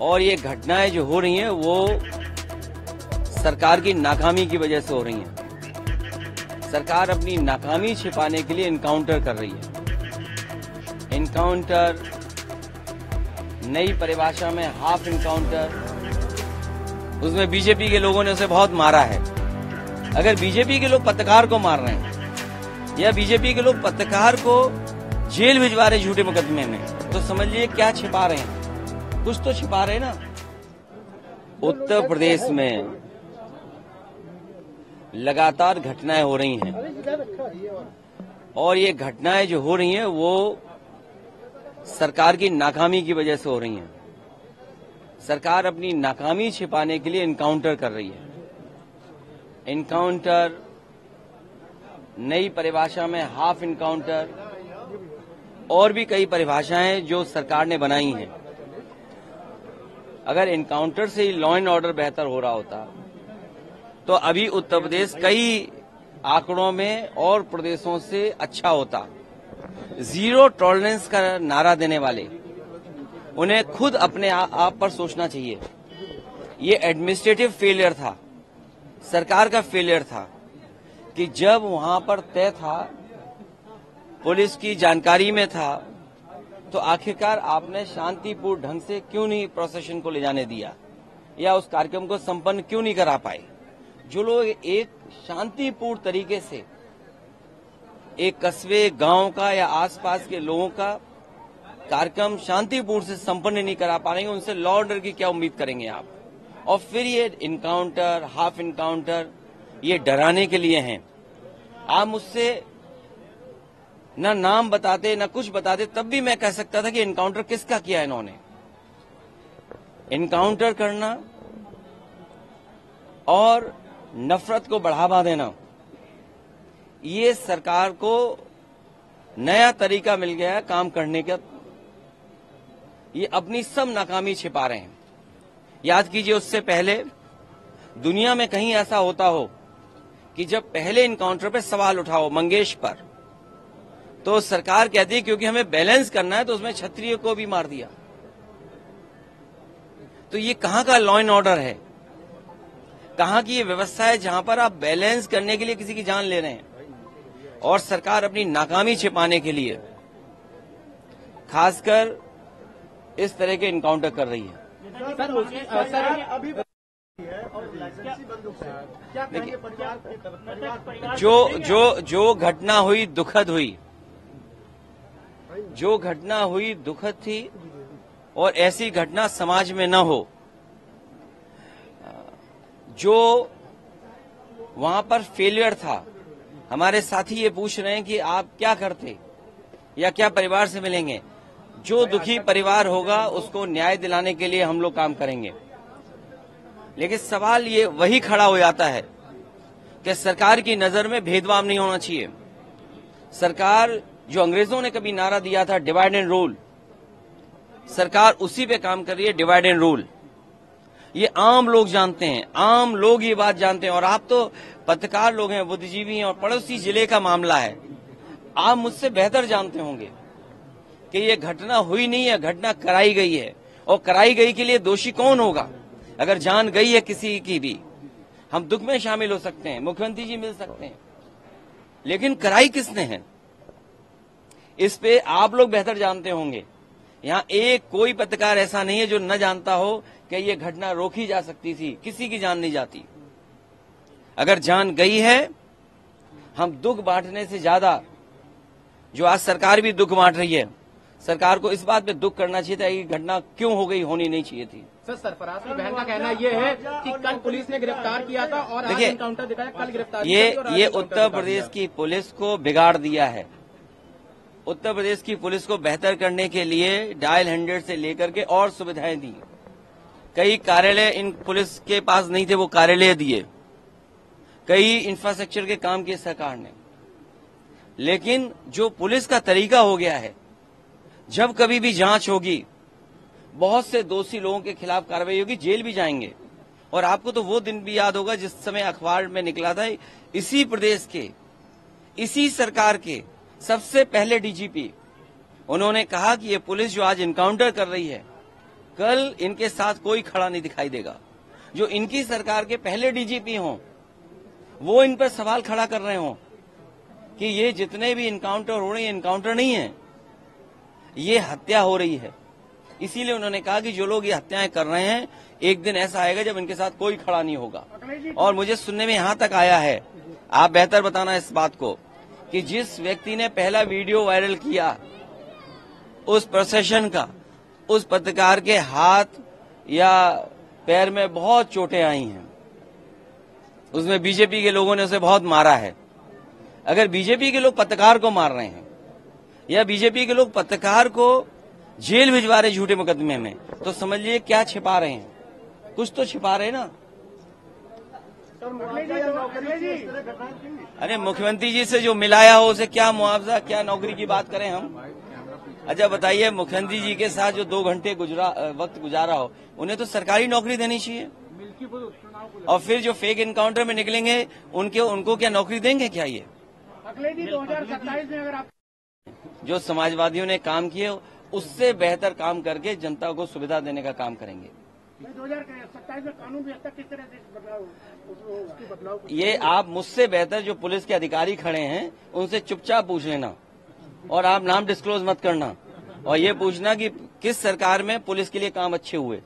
और ये घटनाएं जो हो रही हैं वो सरकार की नाकामी की वजह से हो रही हैं। सरकार अपनी नाकामी छिपाने के लिए इनकाउंटर कर रही है। इनकाउंटर, नई परिभाषा में हाफ इनकाउंटर, उसमें बीजेपी के लोगों ने उसे बहुत मारा है। अगर बीजेपी के लोग पत्रकार को मार रहे हैं या बीजेपी के लोग पत्रकार को जेल भिजवा रहे झूठे मुकदमे में, तो समझ लीजिए क्या छिपा रहे हैं, कुछ तो छिपा रहे हैं ना। उत्तर प्रदेश में लगातार घटनाएं हो रही हैं और ये घटनाएं जो हो रही हैं वो सरकार की नाकामी की वजह से हो रही हैं। सरकार अपनी नाकामी छिपाने के लिए इनकाउंटर कर रही है। इनकाउंटर, नई परिभाषा में हाफ इनकाउंटर और भी कई परिभाषाएं जो सरकार ने बनाई हैं। अगर इनकाउंटर से ही लॉ एंड ऑर्डर बेहतर हो रहा होता तो अभी उत्तर प्रदेश कई आंकड़ों में और प्रदेशों से अच्छा होता। जीरो टॉलरेंस का नारा देने वाले, उन्हें खुद अपने आप पर सोचना चाहिए। ये एडमिनिस्ट्रेटिव फेलियर था, सरकार का फेलियर था कि जब वहां पर तय था, पुलिस की जानकारी में था, तो आखिरकार आपने शांतिपूर्ण ढंग से क्यों नहीं प्रोसेशन को ले जाने दिया या उस कार्यक्रम को संपन्न क्यों नहीं करा पाए। जो लोग एक शांतिपूर्ण तरीके से एक कस्बे, गांव का या आसपास के लोगों का कार्यक्रम शांतिपूर्ण से संपन्न नहीं करा पा रहे हैं, उनसे लॉ ऑर्डर की क्या उम्मीद करेंगे आप। और फिर ये इनकाउंटर, हाफ इनकाउंटर, ये डराने के लिए हैं। आप मुझसे ना नाम बताते ना कुछ बताते, तब भी मैं कह सकता था कि इनकाउंटर किसका किया इन्होंने। इनकाउंटर करना और नफरत को बढ़ावा देना, ये सरकार को नया तरीका मिल गया है काम करने का। ये अपनी सब नाकामी छिपा रहे हैं। याद कीजिए, उससे पहले दुनिया में कहीं ऐसा होता हो कि जब पहले इनकाउंटर पे सवाल उठाओ मंगेश पर, तो सरकार कहती है क्योंकि हमें बैलेंस करना है तो उसमें क्षत्रिय को भी मार दिया। तो ये कहां का लॉ एंड ऑर्डर है, कहां की ये व्यवस्था है जहां पर आप बैलेंस करने के लिए किसी की जान ले रहे हैं। और सरकार अपनी नाकामी छिपाने के लिए खासकर इस तरह के इनकाउंटर कर रही है। जो घटना हुई दुखद हुई, जो घटना हुई दुखद थी और ऐसी घटना समाज में न हो। जो वहां पर फेलियर था, हमारे साथी ये पूछ रहे हैं कि आप क्या करते या क्या परिवार से मिलेंगे। जो दुखी परिवार होगा उसको न्याय दिलाने के लिए हम लोग काम करेंगे। लेकिन सवाल ये वही खड़ा हो जाता है कि सरकार की नजर में भेदभाव नहीं होना चाहिए। सरकार, जो अंग्रेजों ने कभी नारा दिया था डिवाइड एंड रूल, सरकार उसी पे काम कर रही है, डिवाइड एंड रूल। ये आम लोग जानते हैं, आम लोग ये बात जानते हैं। और आप तो पत्रकार लोग हैं, बुद्धिजीवी हैं और पड़ोसी जिले का मामला है, आप मुझसे बेहतर जानते होंगे कि ये घटना हुई नहीं है, घटना कराई गई है। और कराई गई के लिए दोषी कौन होगा? अगर जान गई है किसी की भी, हम दुख में शामिल हो सकते हैं, मुख्यमंत्री जी मिल सकते हैं, लेकिन कराई किसने है इस पे आप लोग बेहतर जानते होंगे। यहाँ एक कोई पत्रकार ऐसा नहीं है जो न जानता हो कि ये घटना रोकी जा सकती थी। किसी की जान नहीं जाती। अगर जान गई है, हम दुख बांटने से ज्यादा, जो आज सरकार भी दुख बांट रही है, सरकार को इस बात पे दुख करना चाहिए था कि घटना क्यों हो गई, होनी नहीं चाहिए थी। सर, सरफराज की बहन का कहना यह है कि कल पुलिस ने गिरफ्तार किया था और आज एनकाउंटर दिखाया, कल गिरफ्तार। ये उत्तर प्रदेश की पुलिस को बिगाड़ दिया है। उत्तर प्रदेश की पुलिस को बेहतर करने के लिए डायल 100 से लेकर के और सुविधाएं दी। कई कार्यालय इन पुलिस के पास नहीं थे, वो कार्यालय दिए। कई इंफ्रास्ट्रक्चर के काम किए सरकार ने। लेकिन जो पुलिस का तरीका हो गया है, जब कभी भी जांच होगी, बहुत से दोषी लोगों के खिलाफ कार्रवाई होगी, जेल भी जाएंगे। और आपको तो वो दिन भी याद होगा जिस समय अखबार में निकला था, इसी प्रदेश के, इसी सरकार के सबसे पहले डीजीपी, उन्होंने कहा कि ये पुलिस जो आज इनकाउंटर कर रही है, कल इनके साथ कोई खड़ा नहीं दिखाई देगा। जो इनकी सरकार के पहले डीजीपी हों वो इन पर सवाल खड़ा कर रहे हों कि ये जितने भी इनकाउंटर हो रहे हैं इनकाउंटर नहीं है, ये हत्या हो रही है। इसीलिए उन्होंने कहा कि जो लोग ये हत्याएं कर रहे हैं एक दिन ऐसा आएगा जब इनके साथ कोई खड़ा नहीं होगा। और मुझे सुनने में यहां तक आया है, आप बेहतर बताना इस बात को, कि जिस व्यक्ति ने पहला वीडियो वायरल किया उस प्रोसेशन का, उस पत्रकार के हाथ या पैर में बहुत चोटें आई हैं। उसमें बीजेपी के लोगों ने उसे बहुत मारा है। अगर बीजेपी के लोग पत्रकार को मार रहे हैं या बीजेपी के लोग पत्रकार को जेल भिजवा रहे झूठे मुकदमे में, तो समझ लीजिए क्या छिपा रहे हैं, कुछ तो छिपा रहे ना। अरे मुख्यमंत्री जी से जो मिलाया हो उसे क्या मुआवजा, क्या नौकरी की बात करें हम। अच्छा बताइए, मुख्यमंत्री जी के साथ जो 2 घंटे वक्त गुजारा हो उन्हें तो सरकारी नौकरी देनी चाहिए। और फिर जो फेक इनकाउंटर में निकलेंगे उनको क्या नौकरी देंगे क्या? ये अखिलेश जी 2027 में अगर आप जो समाजवादियों ने काम किए उससे बेहतर काम करके जनता को सुविधा देने का काम करेंगे। 2027 में कानून व्यवस्था किस तरह से बदलाव ये आप मुझसे बेहतर जो पुलिस के अधिकारी खड़े हैं उनसे चुपचाप पूछ लेना, और आप नाम डिस्क्लोज मत करना, और ये पूछना कि किस सरकार में पुलिस के लिए काम अच्छे हुए।